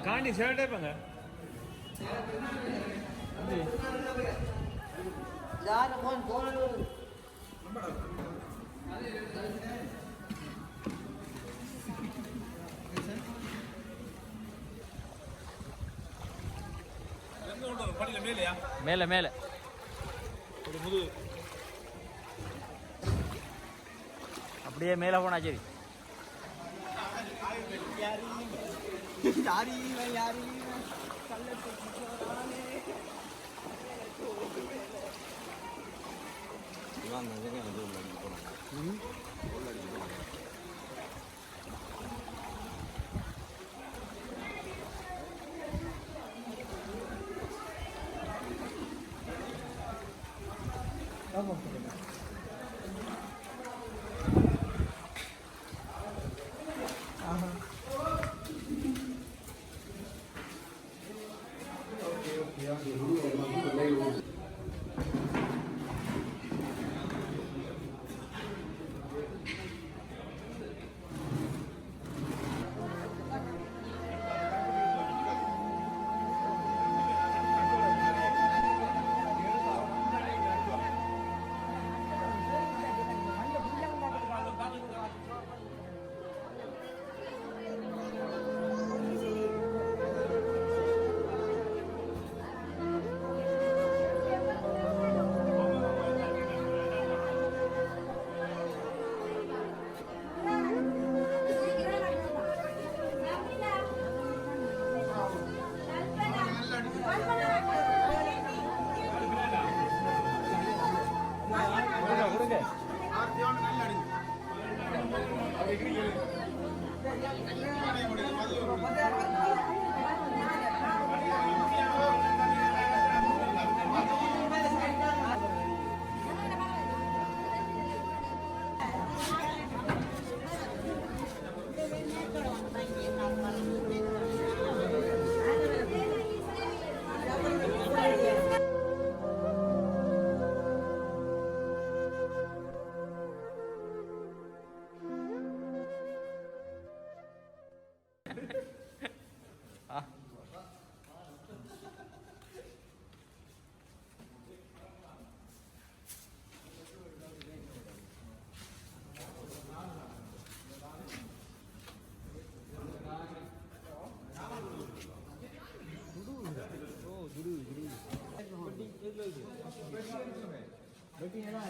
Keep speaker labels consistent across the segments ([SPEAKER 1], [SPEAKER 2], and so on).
[SPEAKER 1] காண்டி ஷர்ட்டே பாங்க
[SPEAKER 2] யார போன் போன்
[SPEAKER 1] மேல மேல அப்படியே மேல போனா சரி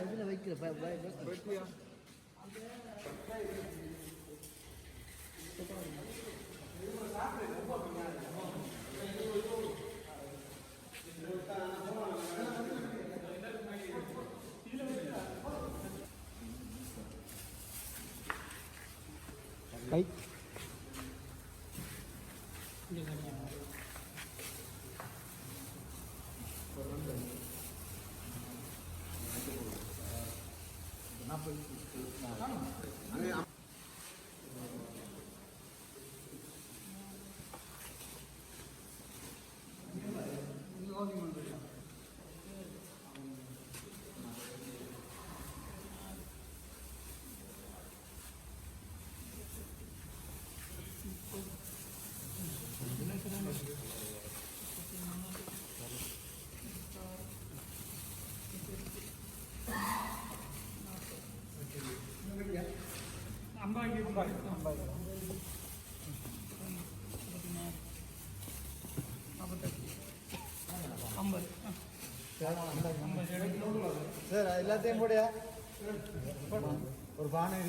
[SPEAKER 2] இதுல வைக்கிற கை சார் எல்லாத்தையும் போடியா ஒரு பானை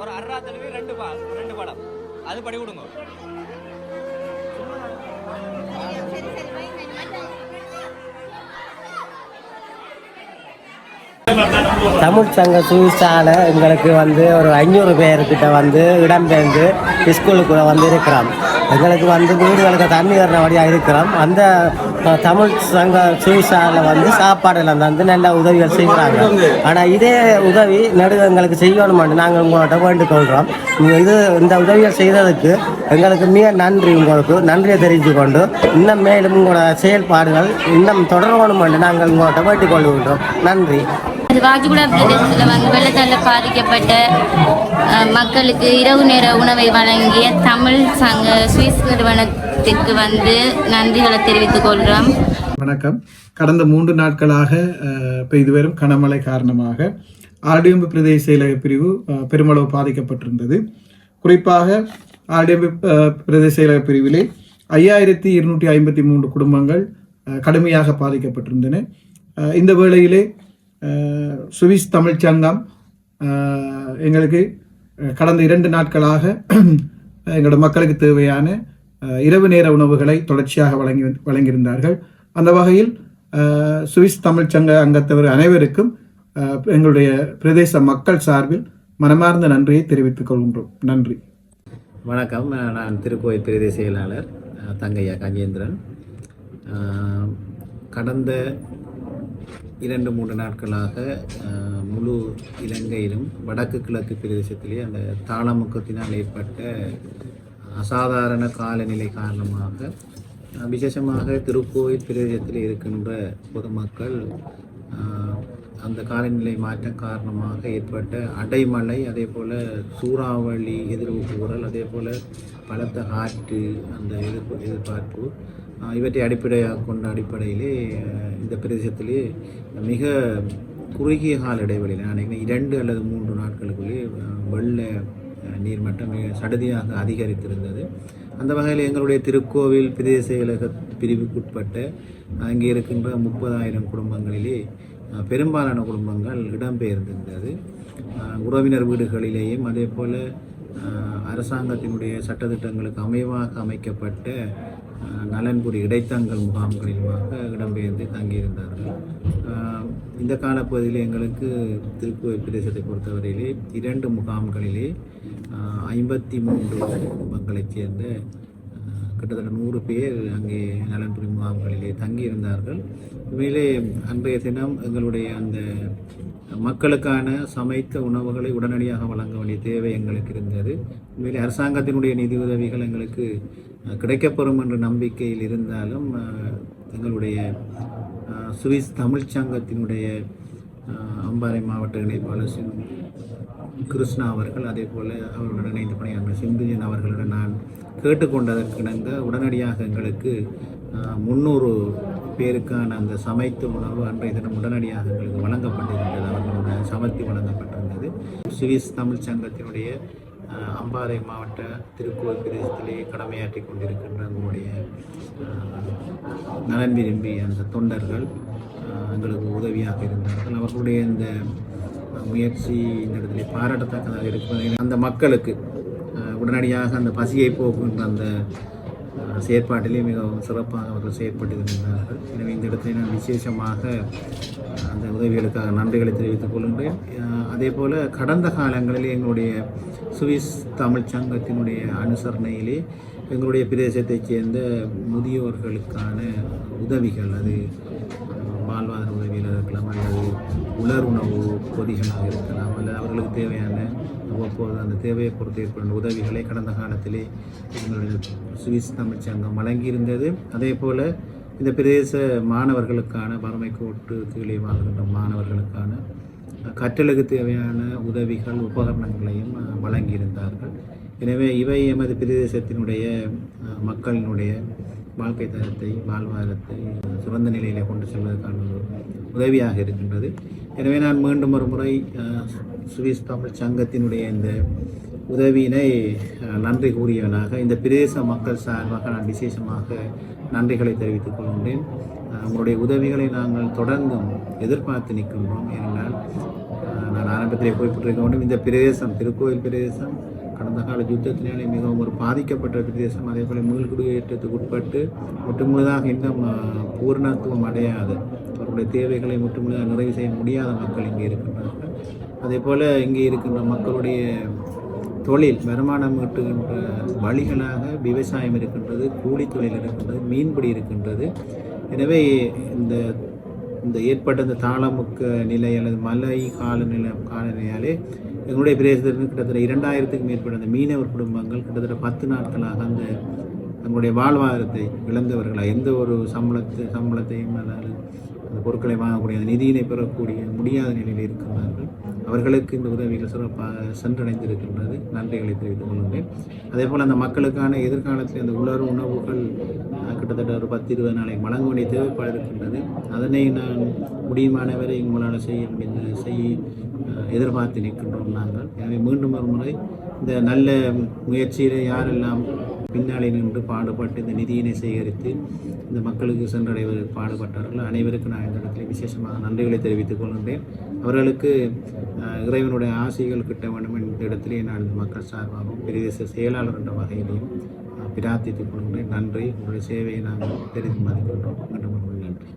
[SPEAKER 1] ஒரு அறாத்தலுக்கு ரெண்டு படம் அது படி விடுங்க.
[SPEAKER 3] தமிழ் சங்க சுவிசால எங்களுக்கு வந்து ஒரு 500 பேர்கிட்ட வந்து இடம்பெயர்ந்து ஸ்கூலுக்குள்ள வந்து இருக்கிறோம். எங்களுக்கு வந்து வீடுகளுக்கு தண்ணி வர்றபடியாக இருக்கிறோம். அந்த தமிழ் சங்க சுவிசால வந்து சாப்பாடுல வந்து நல்ல உதவிகள் செய்கிறாங்க. ஆனால் இதே உதவி எங்களுக்கு செய்யணும்னு நாங்கள் உங்கள்கிட்ட வேண்டுகொள்கிறோம். இந்த உதவிகள் செய்ததுக்கு எங்களுக்கு மிக நன்றி. உங்களுக்கு நன்றியை தெரிவித்து கொண்டு இன்னும் மேலும் உங்களோட செயல்பாடுகள் இன்னும் தொடரணும் என்று நாங்கள் உங்கள்கிட்ட வேண்டுகொள்கின்றோம். நன்றி.
[SPEAKER 4] வாஜிகுடா பிரதேசத்தில் வந்து வெள்ளத்தால் பாதிக்கப்பட்ட மக்களுக்கு இரவு நேர உணவை வழங்கிய தமிழ் சங்க சுவிஸ் நிறுவனத்திற்கு வந்து நன்றிகளை தெரிவித்துக் கொள்கிறோம்.
[SPEAKER 5] வணக்கம். கடந்த 3 நாட்களாக பெய்து வரும் கனமழை காரணமாக ஆர்டிஎம்பு பிரதேச செயலக பிரிவு பெருமளவு பாதிக்கப்பட்டிருந்தது. குறிப்பாக ஆர்டிஎம்பு பிரதேச செயலக பிரிவிலே 5253 குடும்பங்கள் கடுமையாக பாதிக்கப்பட்டிருந்தன. இந்த வேளையிலே சுவிஸ் தமிழ் சங்கம் எங்களுக்கு கடந்த 2 நாட்களாக எங்களோட மக்களுக்கு தேவையான இரவு நேர உணவுகளை தொடர்ச்சியாக வழங்கியிருந்தார்கள். அந்த வகையில் சுவிஸ் தமிழ் சங்க அங்கத்தவர் அனைவருக்கும் எங்களுடைய பிரதேச மக்கள் சார்பில் மனமார்ந்த நன்றியை தெரிவித்துக் கொள்கின்றோம். நன்றி.
[SPEAKER 6] வணக்கம். நான் திருக்கோயில் பிரதேச செயலாளர் தங்கையா கஜேந்திரன். கடந்த 2-3 நாட்களாக முழு இலங்கையிலும் வடக்கு கிழக்கு பிரதேசத்திலே அந்த தாளமுக்கத்தினால் ஏற்பட்ட அசாதாரண காலநிலை காரணமாக விசேஷமாக திருக்கோயில் பிரதேசத்தில் இருக்கின்ற பொதுமக்கள் அந்த காலநிலை மாற்றம் காரணமாக ஏற்பட்ட அடைமழை, அதே போல் சூறாவளி எதிர்ப்புகள், அதே போல் பலத்த காற்று அந்த எதிர்பார்ப்பு இவற்றை அடிப்படையாக கொண்ட அடிப்படையிலே இந்த பிரதேசத்திலே மிக குறுகிய கால இடைவெளியில் நினைக்கிறேன் 2 அல்லது 3 நாட்களுக்குள்ளே வெள்ள நீர்மட்டம் மிக சடுதியாக அதிகரித்திருந்தது. அந்த வகையில் எங்களுடைய திருக்கோவில் பிரதேச செயலக பிரிவுக்குட்பட்ட அங்கே இருக்கின்ற 30,000 குடும்பங்களிலே பெரும்பாலான குடும்பங்கள் இடம்பெயர்ந்திருந்தது. உறவினர் வீடுகளிலேயும் அதே போல் அரசாங்கத்தினுடைய சட்டத்திட்டங்களுக்கு அமைவாக அமைக்கப்பட்ட நலன்புரி இடைத்தங்கல் முகாம்களிலுமாக இடம்பெயர்ந்து தங்கியிருந்தார்கள். இந்த காலப்பகுதியில் எங்களுக்கு திருக்கோயில் பிரதேசத்தை பொறுத்தவரையிலே 2 முகாம்களிலே 53 குடும்பங்களைச் சேர்ந்த கிட்டத்தட்ட 100 பேர் அங்கே நலன்புரி முகாம்களிலே தங்கியிருந்தார்கள். உண்மையிலே அன்றைய தினம் எங்களுடைய அந்த மக்களுக்கான சமைத்த உணவுகளை உடனடியாக வழங்க வேண்டிய தேவை எங்களுக்கு இருந்தது. உண்மையிலே அரசாங்கத்தினுடைய நிதி உதவிகள் எங்களுக்கு கிடைக்கப்பெறும் என்ற நம்பிக்கையில் இருந்தாலும் எங்களுடைய சுவிஸ் தமிழ் சங்கத்தினுடைய அம்பாறை மாவட்ட இணைப்பாளர் கிருஷ்ணா அவர்கள், அதே போல் அவருடன் இணைந்து பணியாற்றின சிந்துஜன் அவர்களிடம் நான் கேட்டுக்கொண்டதற்கிணங்க உடனடியாக எங்களுக்கு 300 பேருக்கான அந்த சமைத்த உணவு அன்றைய தினம் உடனடியாக எங்களுக்கு வழங்கப்பட்டிருந்தது. அவர்களுடைய சமர்த்தி வழங்கப்பட்டிருந்தது. சுவிஸ் தமிழ் சங்கத்தினுடைய அம்பாறை மாவட்ட திருக்கோயில் பிரதேசத்திலே கடமையாற்றி கொண்டிருக்கின்ற நம்முடைய நலன் விரும்பி அந்த தொண்டர்கள் எங்களுக்கு உதவியாக இருந்தார்கள். அவர்களுடைய இந்த முயற்சி இந்த இடத்துல பாராட்டத்தக்கதாக இருப்பதை அந்த மக்களுக்கு உடனடியாக அந்த பசியை போக்குகின்ற அந்த செயற்பாட்டிலே மிகவும் சிறப்பாக அவர்கள் செயற்பட்டிருந்தார்கள். எனவே இந்த இடத்துல நான் விசேஷமாக அந்த உதவிகளுக்காக நன்றிகளை தெரிவித்துக் கொள்கின்றேன். அதே போல் கடந்த காலங்களில் எங்களுடைய சுவிஸ் தமிழ் சங்கத்தினுடைய அனுசரணையிலே எங்களுடைய பிரதேசத்தைச் சேர்ந்த முதியோர்களுக்கான உதவிகள், அது வாழ்வாதார உதவிகள் இருக்கலாம், அல்லது உலருணவு பொதிகளாக இருக்கலாம், அல்லது அவர்களுக்கு தேவையான அவ்வப்போது அந்த தேவையை பொறுத்து ஏற்படும் உதவிகளை கடந்த காலத்திலே எங்களுடைய சுவிஸ் தமிழ் சங்கம் வழங்கியிருந்தது. அதே போல் இந்த பிரதேச மாணவர்களுக்கான வறுமை கோட்டு கீழே வாழ்கின்ற மாணவர்களுக்கான கற்றலுக்கு தேவையான உதவிகள் உபகரணங்களையும் வழங்கியிருந்தார்கள். எனவே இவை எமது பிரதேசத்தினுடைய மக்களினுடைய வாழ்க்கை தரத்தை வாழ்வாதாரத்தை சிறந்த நிலையில் கொண்டு செல்வதற்கான உதவியாக இருக்கின்றது. எனவே நான் மீண்டும் ஒரு முறை சுவிஸ் தமிழ் சங்கத்தினுடைய இந்த உதவியினை நன்றி கூறியவனாக இந்த பிரதேச மக்கள் சார்பாக நான் விசேஷமாக நன்றிகளை தெரிவித்துக் கொள்கின்றேன். உங்களுடைய உதவிகளை நாங்கள் தொடர்ந்தும் எதிர்பார்த்து நிற்கின்றோம். ஏனென்றால் நான் ஆரம்பத்திலே குறிப்பிட்டிருக்க வேண்டும், இந்த பிரதேசம் திருக்கோயில் பிரதேசம் கடந்த கால யுத்தத்தினாலே மிகவும் ஒரு பாதிக்கப்பட்ட பிரதேசம். அதே போல் மீள்குடியேற்றத்துக்கு உட்பட்டு முற்றுமுழுதாக இன்னும் பூர்ணத்துவம் அடையாத, அவருடைய தேவைகளை முற்றுமுழுதாக நிறைவு செய்ய முடியாத மக்கள் இங்கே இருக்கின்றார்கள். அதே போல் இங்கே இருக்கின்ற மக்களுடைய தொழில் வருமானம் ஈட்டுகின்ற வழிகளாக விவசாயம் இருக்கின்றது, கூலி தொழில் இருக்கின்றது, மீன்பிடி இருக்கின்றது. எனவே இந்த ஏற்பட்ட இந்த தாளமுக்க நிலை அல்லது மலை காலநிலையாலே எங்களுடைய பிரதேசத்திற்கு கிட்டத்தட்ட 2000க்கும் மேற்பட்ட அந்த மீனவர் குடும்பங்கள் கிட்டத்தட்ட 10 நாட்களாக தங்களுடைய வாழ்வாதாரத்தை இழந்தவர்களாக, எந்த ஒரு சம்பளத்தையும் அதாவது அந்த பொருட்களை வாங்கக்கூடிய அந்த நிதியினை பெறக்கூடிய முடியாத நிலையில் இருக்கிறார்கள். அவர்களுக்கு இந்த உதவிகள் சிறப்பாக சென்றடைந்திருக்கின்றது. நன்றிகளை தெரிவித்துக் கொள்கின்றேன். அதே போல் அந்த மக்களுக்கான எதிர்காலத்தில் அந்த உலர் உணவுகள் கிட்டத்தட்ட ஒரு 10-20 நாளைக்கு வழங்க வேண்டிய தேவைப்பாடு இருக்கின்றது. அதனை நான் முடியுமானவரை உங்களால் செய்ய எதிர்பார்த்து நிற்கின்றோம் நாங்கள். எனவே மீண்டும் ஒரு முறை இந்த நல்ல முயற்சியில் யாரெல்லாம் பின்னாலே நின்று பாடுபட்டு இந்த நிதியினை சேகரித்து இந்த மக்களுக்கு சென்றடைவதற்கு பாடுபட்டார்கள் அனைவருக்கும் நான் இந்த இடத்துல விசேஷமாக நன்றிகளை தெரிவித்துக் கொள்கின்றேன். அவர்களுக்கு இறைவனுடைய ஆசைகள் கிட்ட வேண்டும் என்ற இடத்திலே நான் இந்த மக்கள் சார்பாகவும் பிரதேச செயலாளர் என்ற வகையிலையும் பிரார்த்தித்துக் கொள்கின்றேன். நன்றி. உங்களுடைய சேவையை நாங்கள் பெரிதும் மதிக்கின்றோம். மீண்டும் நன்றி.